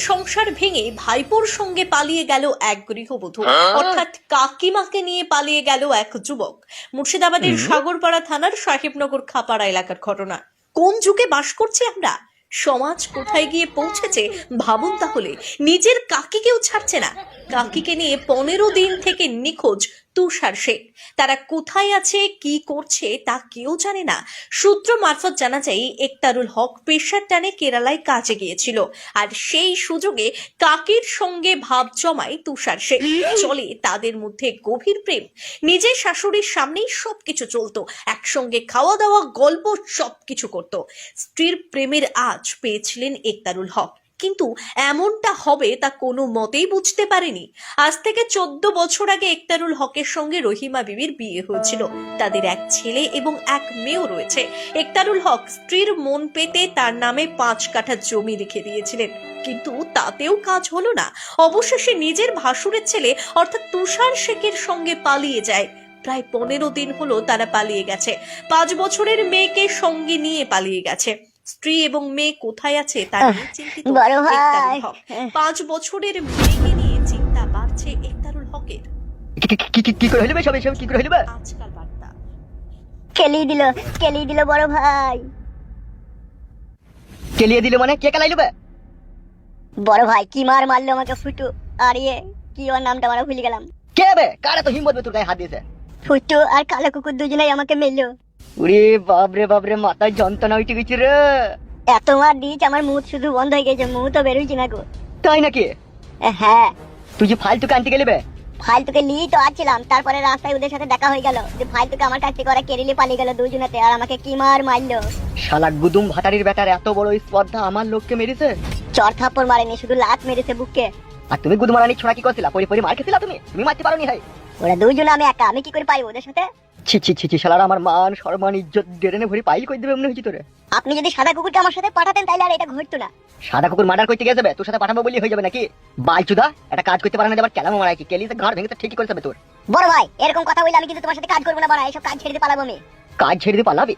সংসার ভেঙে ভাইপোর সঙ্গে পালিয়ে গেল এক গৃহবধূ, অর্থাৎ কাকিমাকে নিয়ে পালিয়ে গেল এক যুবক। মুর্শিদাবাদের সাগরপাড়া থানার সাহেবনগর খাপাড়া এলাকার ঘটনা। কোন যুগে বাস করছি আমরা? সমাজ কোথায় গিয়ে পৌঁছেছে ভাবুন তাহলে। নিজের কাকিকেও ছাড়ছে না। কাকিকে নিয়ে 15 দিন থেকে নিখোঁজ তুষার শেখ। তারা কোথায় আছে, কি করছে তা কেউ জানে না। সূত্র মারফত জানা যায় একতারুল হক পেশার টানে কেরালায় কাজে গিয়েছিল, আর সেই সুযোগে কাকির সঙ্গে ভাব জমায় তুষার শেখ। চলে তাদের মধ্যে গভীর প্রেম। নিজের শাশুড়ির সামনেই সবকিছু চলতো, একসঙ্গে খাওয়া দাওয়া, গল্প সবকিছু করত। স্ত্রীর প্রেমের আজ পেয়েছিলেন একতারুল হক, কিন্তু এমনটা হবে তা কোনো মতেই বুঝতে পারেনি। আজ থেকে 14 বছর আগে একতারুল হকের সঙ্গে রহিমা বিবির বিয়ে হয়েছিল। তাদের এক ছেলে এবং এক মেয়েও রয়েছে। একতারুল হক স্ত্রীর মন পেতে তার নামে 5 কাঠা জমি লিখে দিয়েছিলেন, কিন্তু তাতেও কাজ হলো না। অবশেষে নিজের ভাসুরের ছেলে অর্থাৎ তুষার শেখের সঙ্গে পালিয়ে যায়। প্রায় 15 দিন হলো তারা পালিয়ে গেছে। 5 বছরের মেয়েকে সঙ্গে নিয়ে পালিয়ে গেছে। স্ত্রী এবং মেয়ে কোথায় আছে তা নিয়ে চিন্তিত একতারুল হক। 5 বছরের মেয়েকে নিয়ে চিন্তা বাড়ছে একতারুল হকের। কি করে হইবে সব এসব কি করে হইবে? আজকাল বার্তা কেলি দিল বড় ভাই। কেলিয়ে দিল মানে কে কেলাইলো বে? বড় ভাই কি মারলো আমাকে ফুটু। আর কি ওর নামটা আমরা ভুলে গেলাম। কে বে? কারে তো হিম্মত বে তোর গায়ে হাত দিয়েছে? ফুটু আর কালো কুকুর দুজনেই আমাকে মেললো। ওরে বাপরে মাথায় যন্ত্রণা উঠে গেছে রে। এত মার দিয়েছে আমার মুখ শুধু বন্ধ হয়ে গেছে, মুখ তো বেরোইছে না গো। তাই নাকি? হ্যাঁ। তুই যে ফালতুকে আনতে গেলি বে? ফালতুকে নিয়ে তো আসছিলাম, তারপরে রাস্তায় ওদের সাথে দেখা হয়ে গেল যে ফালতুকে আমার কাছ থেকে ওরা কেরিলে পালিয়ে গেল দুজনেতে, আর আমাকে কি মারলো। শালা গুদুম ভাতারির বেটার এত বড় স্পর্ধা আমার লোককে মেরেছে। চর থাপ্পড় মারেনি, শুধু লাত মেরেছে বুককে। আর তুমি গুদমারানি ছোড়া কি করছিলা? পরি মার খেছিলা? তুমি মারতে পারোনি? হয় ওরা দুজনে, আমি একা, আমি কি করে পারি ওদের সাথে? ছি শালারা আমার মান সম্মান ইজ্জত ডেরেনে ভরি পাইল কই দেবে মনে হইছে তোরে। আপনি যদি সাদা কুকুরকে আমার সাথে পাঠাতেন তাহলে আর এটা ঘটতো না। সাদা কুকুর মার্ডার করতে গেছে বে, তোর সাথে পাঠাবো বলি হয়ে যাবে নাকি? বাইচুদা একটা কাজ করতে পারে না, আবার কেলামো মারাই কি কেলিতে ঘর ভেঙে তো ঠিকই করেছে বে তোর। বড় ভাই এরকম কথা বললে আমি কিন্তু তোমার সাথে কাজ করবো না। বড় এইসব কাজ ছেড়ে দিয়ে পালাবো আমি। কাজ ছেড়ে দিয়ে পালাবি?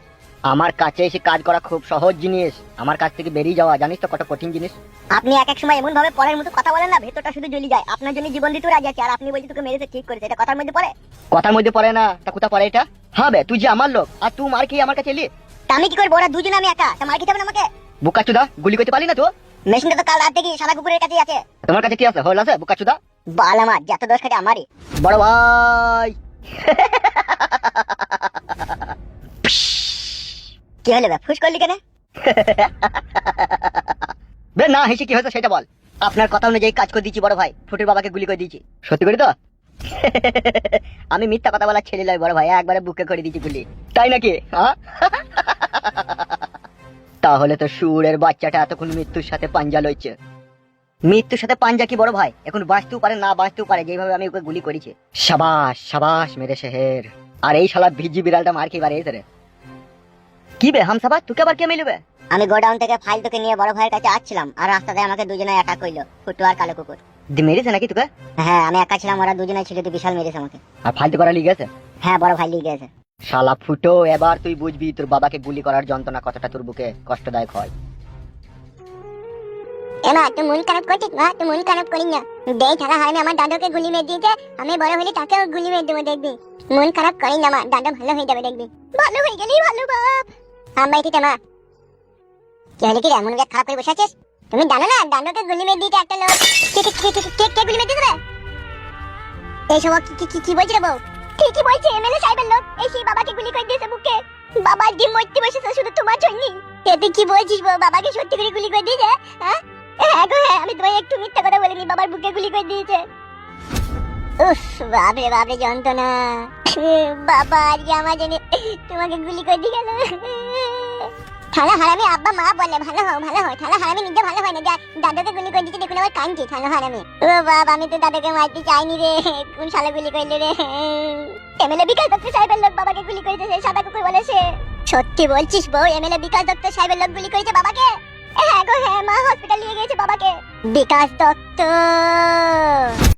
আমার কাছে এসে কাজ করা খুব সহজ জিনিস। আমার কাছ থেকে বেরিয়ে যাওয়া জানিস তো কত কঠিন জিনিস। আপনি এক সময় এমন ভাবে পরের মতো কথা বলেন না, ভেতরটা শুধু জ্বলি যায়। আপনার জন্য জীবন দিতে রাজি আছে, আর আপনি বলছেন তোকে মেরেছে ঠিক করেছে, এটা কথার মধ্যে পড়ে? কথার মধ্যে পড়ে না তা কোথা পড়ে এটা? হ্যাঁ বে, তুই যে আমার লোক আর তুই মার খেয়ে আমার কাছে এলি, তা আমি কি করবো? ওরা দুজনে, আমি একা, তা মার খেতে হবে না আমাকে? বুকাচুদা গুলি করতে পারলি না তো? মেশিনটা তো কাল রাত থেকে সাদা কুকুরের কাছেই আছে। তোমার কাছে কি আছে? হল আছে বুকাচুদা? বাল আমার যত দোষ খাটে আমারই। বড় ভাই কি হলো বে, ফুস করলি কেন? বে না হেসে কি হয়েছে সেটা বল। আপনার কথা অনুযায়ী কাজ করে দিয়েছি বড় ভাই, ফুটের বাবাকে গুলি করে দিয়েছি। সত্যি করে তো? আমি মিথ্যা কথা বলার ছেলে নয় বড় ভাই, একবারে বুকে করে দিয়েছি গুলি। তাই নাকি? তাহলে তো সুরের বাচ্চাটা এতক্ষণ মৃত্যুর সাথে পাঞ্জা লইছে। মৃত্যুর সাথে পাঞ্জা কি বড় ভাই? এখন বাঁচতেও পারে না বাঁচতেও পারে, যেভাবে আমি ওকে গুলি করেছি। সাবাস মেরে শেহের। আর এই শালা ভিজি বিড়ালটা মার খেয়ে বাড়িয়েছে রে। কি বে হামসাবা, তোকে আবার কে মিলবে? আমি গোডাউন থেকে ফাইল তোকে নিয়ে বড় ভাইয়ের কাছে আসছিলাম, আর রাস্তাতে আমাকে দুজনে অ্যাটাক করলো, ফুটু আর কালো কুকুর। মেরেছে নাকি তোকে? হ্যাঁ আমি একা ছিলাম, ওরা দুজনে ছিল, বিশাল মেরেছে আমাকে। আর ফালতু করা লিগে গেছে? হ্যাঁ বড় ভাই লিয়ে গেছে। শালা ফুটো, এবার তুই বুঝবি তোর বাবাকে গুলি করার যন্ত্রণা কতটা তোর বুকে কষ্টদায়ক হয়। এমা তুই মন খারাপ করছিস? মা তুই মন খারাপ করিস না, দেখ থালা হয় না আমার দাদুকে গুলি মেরে দিয়েছে, আমি বড় হলে তাকেও গুলি মেরে দেবো, দেখবি। মন খারাপ করিস না মা, দাদু ভালো হয়ে যাবে দেখবি। ভালো হয়ে গেলেই ভালো বাপ। আমি ঠিক মা। কি হলে কি রে, মন খারাপ করে বসে আছিস? তুমি জানো না দাদুকে গুলি মেরে দিয়েছে একটা লোক। কে গুলি মেরে দিয়েছে রে? এই সব কি বলছিস রে বউ? ঠিকই বলছে, এমএলএ সাহেবের লোক। এই সেই বাবাকে গুলি করে দিয়েছে বুকে। বাবা ডিম মরতে বসেছে শুধু তোমার জন্য। তুই কি বলছিস বউ? বাবাকে সত্যি করে গুলি করে দিয়েছে? হ্যাঁ হ্যাঁ গো হ্যাঁ, আমি তোমায় একটু মিথ্যা কথা বলিনি, বাবার বুকে গুলি করে দিয়েছে। উফ বাপরে যন্ত্রণা। বাবা আজকে আমার জন্য তোমাকে গুলি করে দিয়ে গেল। থালা হারামি আব্বা মা বলে ভালো হয়, থালা হারামি নিজে ভালো হয় না, দাদাকে গুলি করে দিতে দেখুন আবার কাঁদছে থালা হারামি। ও বাবা আমি তো দাদাকে মারতে চাইনি রে, কোন শালা গুলি করলে রে? এমএলএ বিকাশ দত্ত সাহেবের লোক বাবাকে গুলি করেছে, সেই সাদা কুকুর বলেছে। সত্যি বলছিস বউ? এমএলএ বিকাশ দত্ত সাহেবের লোক গুলি করেছে বাবাকে? হ্যাঁ গো হ্যাঁ, মা হসপিটাল নিয়ে গেছে বাবাকে। বিকাশ দত্ত।